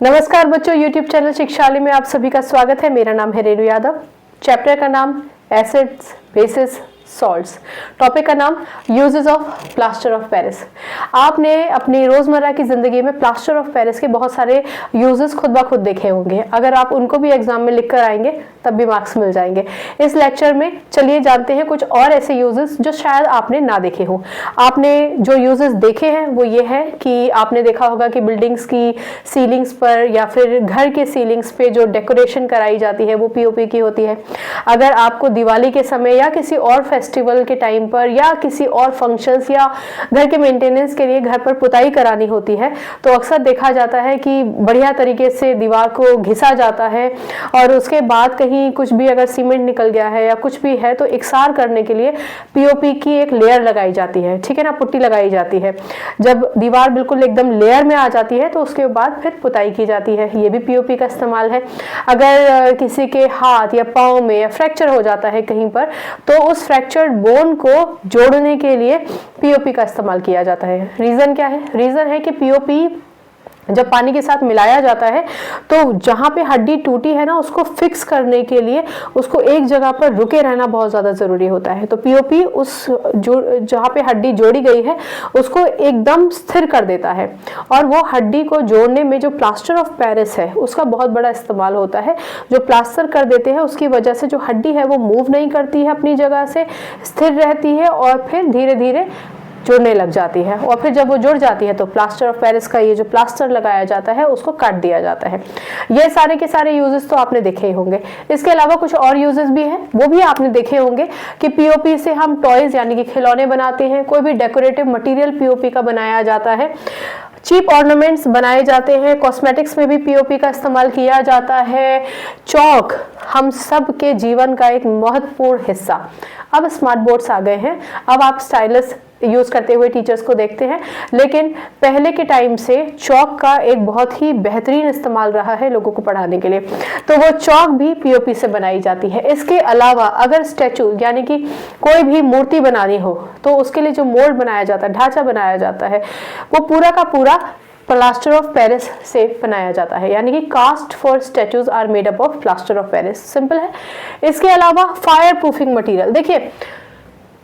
नमस्कार बच्चों, YouTube channel शिक्षालय में आप सभी का स्वागत है। मेरा नाम है रेणु यादव। चैप्टर का नाम एसिड्स, बेसिस, सॉल्ट्स। टॉपिक का नाम uses of plaster of Paris. आपने अपनी रोजमर्रा की जिंदगी में प्लास्टर ऑफ पेरिस के बहुत सारे यूजेस खुद ब खुद देखे होंगे। अगर आप उनको भी एग्जाम में लिख कर आएंगे तब भी मार्क्स मिल जाएंगे। इस लेक्चर में चलिए जानते हैं कुछ और ऐसे यूजेस जो शायद आपने ना देखे हो। आपने जो यूजेस देखे हैं वो ये है कि आपने देखा होगा कि बिल्डिंग्स की सीलिंग्स पर या फिर घर के सीलिंग्स पे जो डेकोरेशन कराई जाती है वो पीओपी की होती है। अगर आपको दिवाली के समय या किसी और फेस्टिवल के टाइम पर या किसी और फंक्शंस या घर के मेंटेनेंस के लिए घर पर पुताई करानी होती है तो अक्सर देखा जाता है कि बढ़िया तरीके से दीवार को घिसा जाता है और उसके बाद कहीं कुछ भी अगर सीमेंट निकल गया है या कुछ भी है तो इकसार करने के लिए पीओपी की एक लेयर लगाई जाती है, ठीक है ना, पुट्टी लगाई जाती है। जब दीवार बिल्कुल एकदम लेयर में आ जाती है तो उसके बाद फिर पुताई की जाती है। ये भी पीओपी का इस्तेमाल है। अगर किसी के हाथ या पाँव में या फ्रैक्चर हो जाता है कहीं पर तो उस फ्रैक्चर्ड बोन को जोड़ने के लिए पीओपी का इस्तेमाल किया जाता है। रीजन क्या है? रीजन है कि पीओपी जब पानी के साथ मिलाया जाता है तो जहाँ पे हड्डी टूटी है ना उसको फिक्स करने के लिए उसको एक जगह पर रुके रहना बहुत ज़्यादा ज़रूरी होता है। तो पीओपी उस जो जहाँ पे हड्डी जोड़ी गई है उसको एकदम स्थिर कर देता है और वो हड्डी को जोड़ने में जो प्लास्टर ऑफ पेरिस है उसका बहुत बड़ा इस्तेमाल होता है। जो प्लास्टर कर देते हैं उसकी वजह से जो हड्डी है वो मूव नहीं करती है, अपनी जगह से स्थिर रहती है और फिर धीरे धीरे जुड़ने लग जाती है। और फिर जब वो जुड़ जाती है तो प्लास्टर ऑफ पेरिस का ये जो प्लास्टर लगाया जाता है उसको काट दिया जाता है। ये सारे के सारे यूजेस तो आपने देखे ही होंगे। इसके अलावा कुछ और यूजेस भी हैं, वो भी आपने देखे होंगे कि पीओपी से हम टॉयज यानी कि खिलौने बनाते हैं। कोई भी डेकोरेटिव मटेरियल पीओपी का बनाया जाता है। चीप ऑर्नामेंट्स बनाए जाते हैं। कॉस्मेटिक्स में भी पीओपी का इस्तेमाल किया जाता है। चौक हम सब के जीवन का एक महत्वपूर्ण हिस्सा। अब स्मार्ट बोर्ड्स आ गए हैं, अब आप स्टाइलस यूज करते हुए टीचर्स को देखते हैं, लेकिन पहले के टाइम से चौक का एक बहुत ही बेहतरीन इस्तेमाल रहा है लोगों को पढ़ाने के लिए। तो वो चौक भी पीओपी से बनाई जाती है। इसके अलावा अगर स्टैचू यानी कि कोई भी मूर्ति बनानी हो तो उसके लिए जो मोल्ड बनाया जाता है, ढांचा बनाया जाता है, वो पूरा का पूरा प्लास्टर ऑफ पेरिस से बनाया जाता है। यानी कि cast for statues are made up of plaster of Paris. Simple है। इसके अलावा फायर प्रूफिंग मटेरियल, देखिए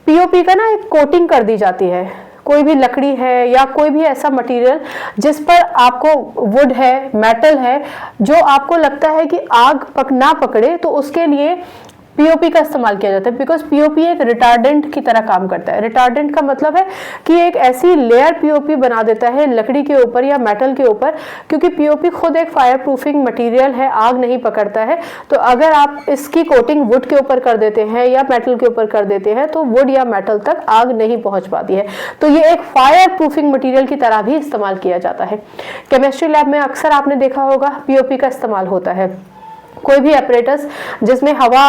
पीओपी का ना एक कोटिंग कर दी जाती है। कोई भी लकड़ी है या कोई भी ऐसा मटेरियल जिस पर आपको वुड है, मेटल है, जो आपको लगता है कि आग ना पकड़े तो उसके लिए पीओपी का इस्तेमाल किया जाता है। बिकॉज पीओपी एक रिटार्डेंट की तरह काम करता है। रिटार्डेंट का मतलब है कि एक ऐसी लेयर पीओपी बना देता है लकड़ी के ऊपर या मेटल के ऊपर, क्योंकि पीओपी खुद एक फायर प्रूफिंग मटेरियल है, आग नहीं पकड़ता है। तो अगर आप इसकी कोटिंग वुड के ऊपर कर देते हैं या मेटल के ऊपर कर देते हैं तो वुड या मेटल तक आग नहीं पहुंच पाती है। तो ये एक फायर प्रूफिंग मटेरियल की तरह भी इस्तेमाल किया जाता है। केमिस्ट्री लैब में अक्सर आपने देखा होगा पीओपी का इस्तेमाल होता है। कोई भी एपरेटस जिसमें हवा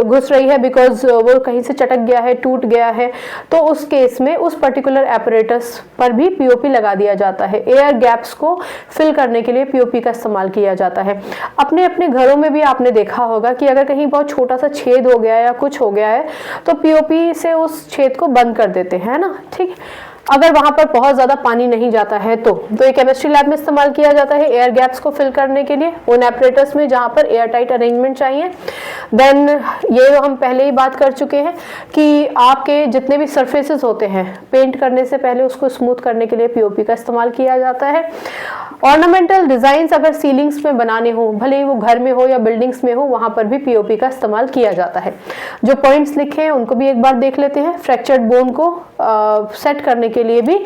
घुस रही है बिकॉज वो कहीं से चटक गया है, टूट गया है, तो उस केस में उस पर्टिकुलर एपरेटस पर भी पीओपी लगा दिया जाता है। एयर गैप्स को फिल करने के लिए पीओपी का इस्तेमाल किया जाता है। अपने अपने घरों में भी आपने देखा होगा कि अगर कहीं बहुत छोटा सा छेद हो गया या कुछ हो गया है तो पीओपी से उस छेद को बंद कर देते हैं, है ना, ठीक। अगर वहां पर बहुत ज्यादा पानी नहीं जाता है तो ये केमिस्ट्री लैब में इस्तेमाल किया जाता है एयर गैप्स को फिल करने के लिए उन एपरेटर्स में जहां पर एयर टाइट अरेंजमेंट चाहिए। देन ये हम पहले ही बात कर चुके हैं कि आपके जितने भी सरफेसेस होते हैं पेंट करने से पहले उसको स्मूथ करने के लिए पीओपी का इस्तेमाल किया जाता है। ऑर्नामेंटल डिजाइन्स अगर सीलिंग्स में बनाने हो, भले ही वो घर में हो या बिल्डिंग्स में हो, वहां पर भी पीओपी का इस्तेमाल किया जाता है। जो पॉइंट्स लिखे हैं उनको भी एक बार देख लेते हैं। फ्रैक्चर्ड बोन को सेट करने के लिए भी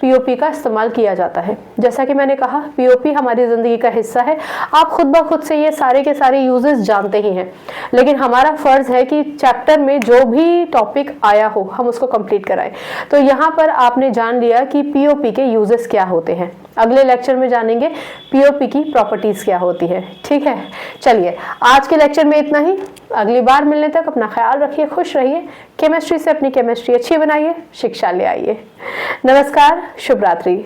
पीओपी का इस्तेमाल किया जाता है। जैसा कि मैंने कहा पीओपी हमारी जिंदगी का हिस्सा है। आप खुद ब खुद से ये सारे के सारे यूजेस जानते ही हैं, लेकिन हमारा फर्ज है कि चैप्टर में जो भी टॉपिक आया हो हम उसको कंप्लीट कराएं। तो यहाँ पर आपने जान लिया कि पीओपी के यूजेस क्या होते हैं। अगले लेक्चर में जानेंगे पीओपी की प्रॉपर्टीज क्या होती है, ठीक है। चलिए आज के लेक्चर में इतना ही। अगली बार मिलने तक अपना ख्याल रखिए, खुश रहिए, केमिस्ट्री से अपनी केमिस्ट्री अच्छी बनाइए, शिक्षा ले आइए। नमस्कार, शुभ रात्रि।